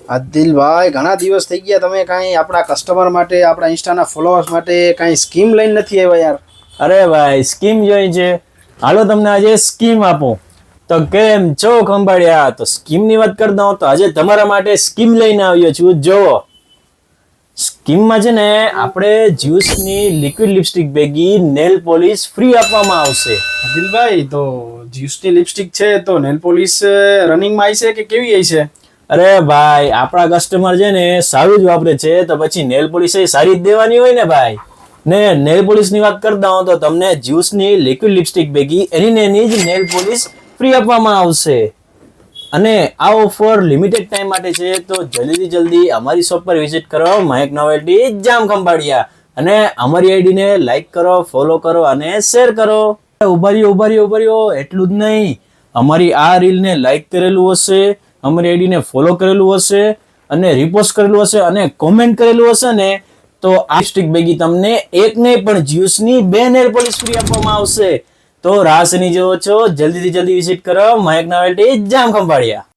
આદિલભાઈ, ઘણા દિવસ થઈ ગયા, તમે કાંઈ આપણા કસ્ટમર માટે, આપણા ઇન્સ્ટાના ફોલોઅર્સ માટે કાંઈ સ્કીમ લઈને નથી આવ્યા યાર. અરે ભાઈ, સ્કીમ જોઈ છે. હાલો તમને આજે સ્કીમ આપું. તો કેમ છો ખંભાળિયા? તો સ્કીમની વાત કરતા હું તો આજે તમારા માટે સ્કીમ લઈને આવ્યો છું. જો સ્કીમમાં છે ને આપણે જ્યુસની લિક્વિડ લિપસ્ટિક ભેગી નેલ પોલિશ ફ્રી આપવામાં આવશે. આદિલભાઈ, તો જ્યુસની લિપસ્ટિક છે તો નેલ પોલિશ રનિંગમાં આવી છે કે કેવી આવી છે? અરે ભાઈ, આપણા કસ્ટમર છે ને સારું જ વાપરે છે તો પછી નેલ પોલિશ એ સારી જ દેવાની હોય ને ભાઈ. ને નેલ પોલિશ ની વાત કરતા હું તો તમને જ્યુસની લિક્વિડ લિપસ્ટિક ભેગી એની જ નેલ પોલિશ ફ્રી આપવામાં આવશે. અને આ ઓફર લિમિટેડ ટાઈમ માટે છે, તો જલ્દીથી જલ્દી અમારી શોપ પર વિઝિટ કરો, મહેક નોવેલ્ટી જામ ખંભાળિયા. અને અમારી આઈડી ને લાઈક કરો, ફોલો કરો અને શેર કરો. ઉભારીઓ એટલું જ નહીં, અમારી આ રીલ ને લાઈક કરેલું હશે, અમારી આઈડી ને ફોલો કરેલું હશે અને રિપોસ્ટ કરેલું હશે અને કોમેન્ટ કરેલું હશે ને, તો આ સ્ટિક ભેગી તમને એક નહીં પણ જ્યુસની 2 નેલ પોલિશ ફ્રી આપવામાં આવશે. તો રાહ શેની જોવો છો? જલ્દીથી જલ્દી વિઝિટ કરો, મહેક નોવેલ્ટી જામ ખંભાળિયા.